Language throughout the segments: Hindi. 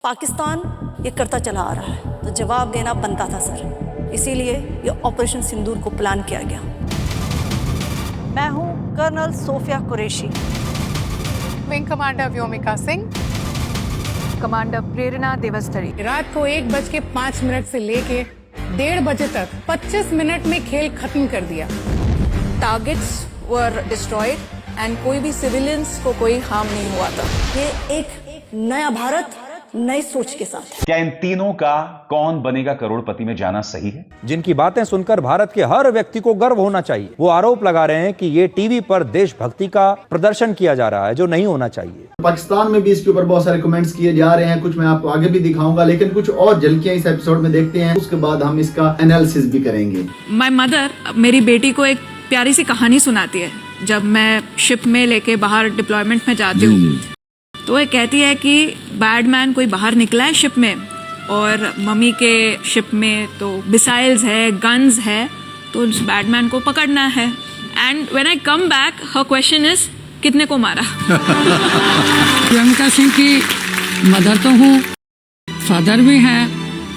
पाकिस्तान ये करता चला आ रहा है, तो जवाब देना बनता था सर। इसीलिए ये ऑपरेशन सिंदूर को प्लान किया गया। मैं हूँ colonel Sofia Qureshi, wing commander Vyomika Singh, commander Prerna Deosthalee. रात को 1:05 से लेके 1:30 बजे तक 25 मिनट में खेल खत्म कर दिया। टारगेट्स वर डिस्ट्रॉयड एंड कोई भी सिविलियंस को कोई हार्म नहीं हुआ था। ये एक नया भारत नई सोच के साथ। क्या इन तीनों का कौन बनेगा करोड़पति में जाना सही है? जिनकी बातें सुनकर भारत के हर व्यक्ति को गर्व होना चाहिए, वो आरोप लगा रहे हैं कि ये टीवी पर देशभक्ति का प्रदर्शन किया जा रहा है, जो नहीं होना चाहिए। पाकिस्तान में भी इसके ऊपर बहुत सारे कमेंट्स किए जा रहे हैं, कुछ मैं आपको आगे भी दिखाऊंगा, लेकिन कुछ और झलकियां इस एपिसोड में देखते हैं, उसके बाद हम इसका एनालिसिस भी करेंगे। माय मदर मेरी बेटी को एक प्यारी सी कहानी सुनाती है। जब मैं शिप में लेके बाहर डिप्लॉयमेंट में जाती हूँ तो वो कहती है कि बैडमैन कोई बाहर निकला है शिप में, और मम्मी के शिप में तो मिसाइल्स है, गन्स है, तो उस बैडमैन को पकड़ना है। And when I come back her question is कितने को मारा। व्योमिका सिंह की मदर तो हूँ, फादर भी हैं,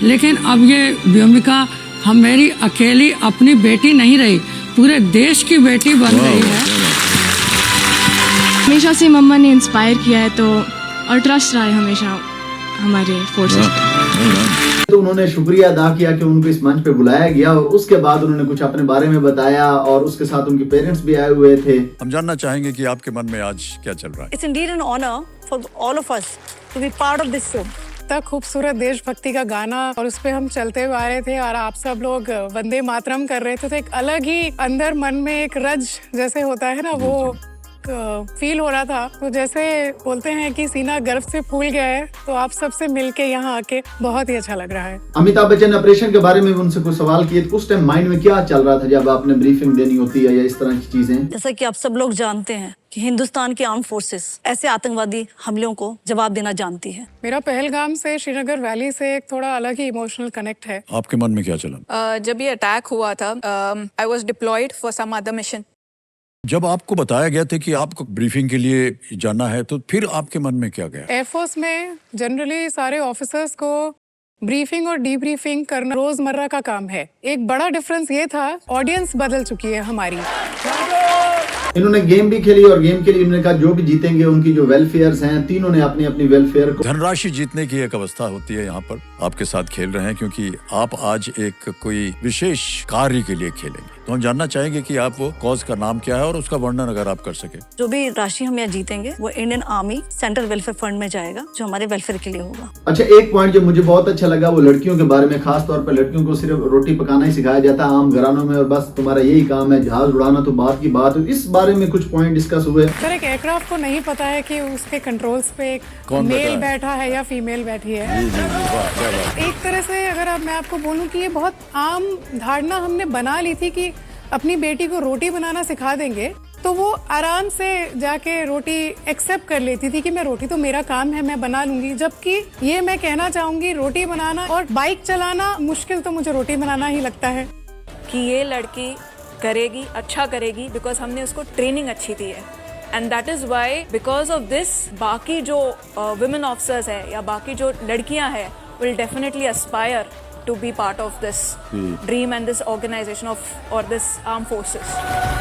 लेकिन अब ये व्योमिका हम मेरी अकेली अपनी बेटी नहीं रही, पूरे देश की बेटी बन रही है। हमेशा से मम्मा ने इंस्पायर किया है, तो और ट्रस्ट रहा है हमेशा हमारे फोर्सेस पे। तो उन्होंने शुक्रिया अदा किया कि उनको इस मंच पे बुलाया गया, और उसके बाद उन्होंने कुछ अपने बारे में बताया, और उसके साथ उनके पेरेंट्स भी आए हुए थे। हम जानना चाहेंगे कि आपके मन में आज क्या चल रहा है। It's indeed an honor for all of us to be part of this show. इतना खूबसूरत देशभक्ति का गाना, और उस पे हम चलते हुए आ रहे थे और आप सब लोग वंदे मातरम कर रहे थे, तो एक अलग ही अंदर मन में एक रज जैसे होता है ना, वो फील हो रहा था। तो जैसे बोलते हैं कि सीना गर्व से फूल गया है, तो आप सबसे मिलके यहाँ आके बहुत ही अच्छा लग रहा है। अमिताभ बच्चन ऑपरेशन के बारे में उनसे कुछ सवाल किए, तो उस टाइम माइंड में क्या चल रहा था जब आपने ब्रीफिंग देनी होती है या इस तरह की चीजें? जैसा कि आप सब लोग जानते हैं कि हिंदुस्तान की आर्म फोर्सेस ऐसे आतंकवादी हमलों को जवाब देना जानती है। मेरा पहलगाम से श्रीनगर वैली से एक थोड़ा अलग ही इमोशनल कनेक्ट है। आपके मन में क्या चला? जब ये अटैक हुआ था, I was deployed for some other mission. जब आपको बताया गया था कि आपको ब्रीफिंग के लिए जाना है, तो फिर आपके मन में क्या गया? एयरफोर्स में जनरली सारे ऑफिसर्स को ब्रीफिंग और डीब्रीफिंग करना रोजमर्रा का काम है। एक बड़ा डिफरेंस ये था, ऑडियंस बदल चुकी है हमारी। इन्होंने गेम भी खेली, और गेम के लिए इन्होंने कहा जो भी जीतेंगे उनकी जो वेलफेयर्स हैं, तीनों ने अपनी अपनी वेलफेयर को। धनराशि जीतने की एक अवस्था होती है, यहाँ पर आपके साथ खेल रहे हैं, क्योंकि आप आज एक कोई विशेष कार्य के लिए खेलेंगे। तो हम जानना चाहेंगे कि आप वो कॉज का नाम क्या है और उसका वर्णन अगर आप कर सके। जो भी राशि हम यहाँ जीतेंगे वो Indian army central welfare fund में जाएगा, जो हमारे वेलफेयर के लिए होगा। अच्छा, एक पॉइंट जो मुझे बहुत अच्छा लगा वो लड़कियों के बारे में, खास तौर पर लड़कियों को सिर्फ रोटी पकाना ही सिखाया जाता है आम घरानों में, और बस तुम्हारा यही काम है, जहाज उड़ाना तो बात की बात है। इस बारे में कुछ पॉइंट डिस्कस हुए। सर, एक एयरक्राफ्ट को नहीं पता है कि उसके कंट्रोल्स पे एक मेल बैठा है या फीमेल बैठी है। एक तरह से अगर मैं आपको बोलूं कि ये बहुत आम धारणा हमने बना ली थी कि अपनी बेटी को रोटी बनाना सिखा देंगे, तो वो आराम से जाके रोटी एक्सेप्ट कर लेती थी कि मैं रोटी तो मेरा काम है, मैं बना लूंगी। जबकि ये मैं कहना चाहूंगी, रोटी बनाना और बाइक चलाना मुश्किल तो मुझे रोटी बनाना ही लगता है। कि ये लड़की करेगी, अच्छा करेगी, बिकॉज हमने उसको ट्रेनिंग अच्छी दी है। And that is why, because of this, बाकी जो वुमेन ऑफिसर्स है या बाकी जो लड़कियां हैं will definitely Aspire to be part of this dream and this organization of or this armed forces.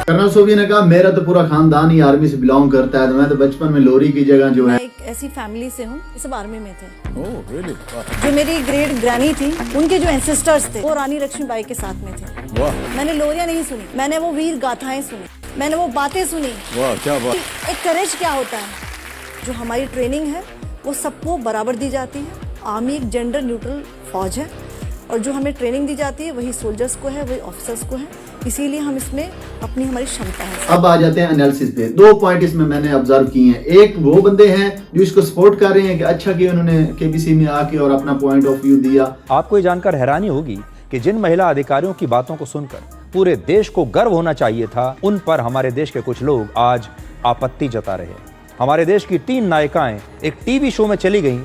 Colonel Sophie ने कहा, मेरा तो पूरा खानदान ही आर्मी से बिलोंग करता है, तो मैं तो बचपन में लोरी की जगह जो है। मैं एक ऐसी फैमिली से हूँ, ये सब आर्मी में थे। Oh really? जो मेरी ग्रेट ग्रैनी थी, उनके जो एंसेस्टर्स थे वो रानी लक्ष्मीबाई के साथ में थे। वाह। मैंने लोरियां नहीं सुनी, मैंने वो वीर गाथाएं सुनी, मैंने वो बातें सुनी। वाह, क्या बात। एक करेज क्या होता है, जो हमारी ट्रेनिंग है वो सबको बराबर दी जाती है। आर्मी एक जेंडर न्यूट्रल फौज है, और जो हमें ट्रेनिंग दी जाती है वही सोल्जर्स को है, वही ऑफिसर्स को है। इसीलिए हम इसमें हमारी क्षमता है। अब आ जाते हैं एनालिसिस पे। 2 पॉइंट इसमें मैंने ऑब्जर्व किए हैं। एक, वो बंदे हैं जो इसको सपोर्ट कर रहे हैं कि अच्छा किया उन्होंने केबीसी में आके और अपना पॉइंट ऑफ व्यू दिया। आपको ये जानकर हैरानी होगी कि जिन महिला अधिकारियों की बातों को सुनकर पूरे देश को गर्व होना चाहिए था, उन पर हमारे देश के कुछ लोग आज आपत्ति जता रहे हैं। हमारे देश की 3 नायिकाएं एक टीवी शो में चली गईं,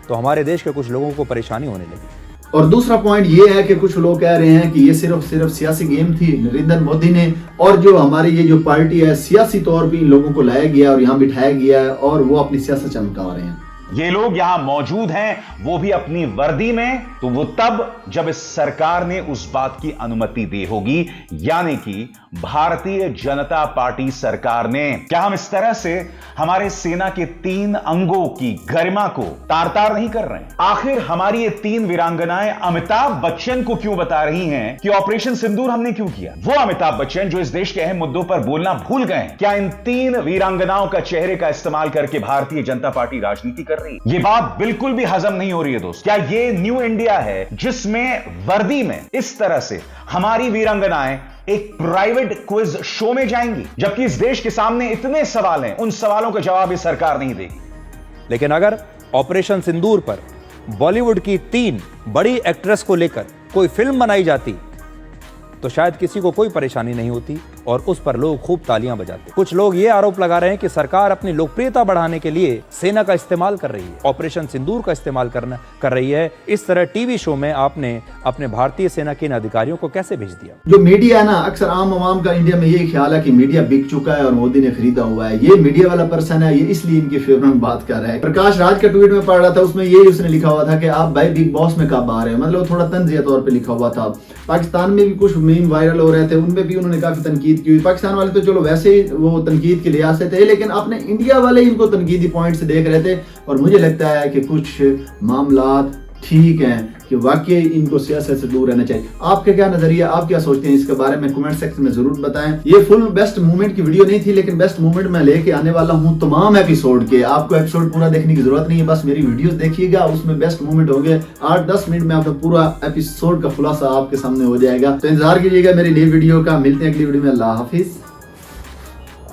तो हमारे देश के कुछ लोगों को परेशानी होने लगी। और दूसरा पॉइंट ये है कि कुछ लोग कह रहे हैं कि ये सिर्फ सियासी गेम थी नरेंद्र मोदी ने, और जो हमारी ये जो पार्टी है सियासी तौर पे इन लोगों को लाया गया और यहाँ बिठाया गया है और वो अपनी सियासत चमका रहे हैं। ये लोग यहां मौजूद हैं, वो भी अपनी वर्दी में, तो वो तब जब इस सरकार ने उस बात की अनुमति दी होगी, यानी कि भारतीय जनता पार्टी सरकार ने। क्या हम इस तरह से हमारे सेना के 3 अंगों की गरिमा को तार-तार नहीं कर रहे हैं? आखिर हमारी ये 3 वीरांगनाएं अमिताभ बच्चन को क्यों बता रही हैं कि ऑपरेशन सिंदूर हमने क्यों किया? वो अमिताभ बच्चन जो इस देश के अहम मुद्दों पर बोलना भूल गए। क्या इन 3 वीरांगनाओं का चेहरे का इस्तेमाल करके भारतीय जनता पार्टी राजनीति कर रही है? ये बात बिल्कुल भी हजम नहीं हो रही है दोस्त। क्या ये न्यू इंडिया है जिसमें वर्दी में इस तरह से हमारी वीरांगनाएं एक प्राइवेट क्विज शो में जाएंगी, जबकि इस देश के सामने इतने सवाल हैं, उन सवालों का जवाब ये सरकार नहीं देगी? लेकिन अगर ऑपरेशन सिंदूर पर बॉलीवुड की 3 बड़ी एक्ट्रेस को लेकर कोई फिल्म बनाई जाती तो शायद किसी को कोई परेशानी नहीं होती और उस पर लोग खूब तालियां बजाते। कुछ लोग ये आरोप लगा रहे हैं कि सरकार अपनी लोकप्रियता बढ़ाने के लिए सेना का इस्तेमाल कर रही है, ऑपरेशन सिंदूर का इस्तेमाल कर रही है। इस तरह टीवी शो में आपने अपने भारतीय सेना के इन अधिकारियों को कैसे भेज दिया? जो मीडिया है ना, अक्सर आम आवाम का इंडिया में ये ख्याल है कि मीडिया बिक चुका है और मोदी ने खरीदा हुआ है। ये मीडिया वाला पर्सन है, ये इसलिए इनके फेवर में बात कर रहा है। प्रकाश राज का ट्वीट में पढ़ रहा था, उसमें ये उसने लिखा हुआ था कि आप भाई बिग बॉस में कब आ रहे हैं, मतलब थोड़ा तंजिया तौर पर लिखा हुआ था। पाकिस्तान में भी कुछ मीम वायरल हो रहे थे, उनमें भी उन्होंने काफी तनकीद की हुई। पाकिस्तान वाले तो चलो वैसे ही वो तनकीद के लिहाज से थे, लेकिन अपने इंडिया वाले इनको तनकीदी पॉइंट से देख रहे थे। और मुझे लगता है कि कुछ मामलात ठीक हैं कि वाकई इनको सियासत से दूर रहना चाहिए। आपका क्या नजरिया, आप क्या सोचते हैं इसके बारे में कमेंट सेक्शन में जरूर बताएं। ये फुल बेस्ट मूवमेंट की वीडियो नहीं थी, लेकिन बेस्ट मूवमेंट मैं लेके आने वाला हूं तमाम एपिसोड के। आपको एपिसोड पूरा देखने की जरूरत नहीं है, बस मेरी वीडियोस देखिएगा, उसमें बेस्ट मूवमेंट होंगे। 8-10 मिनट में आपका पूरा एपिसोड का खुलासा आपके सामने हो जाएगा। तो इंतजार कीजिएगा मेरी नई वीडियो का। मिलते हैं अगली वीडियो में। अल्लाह हाफिज।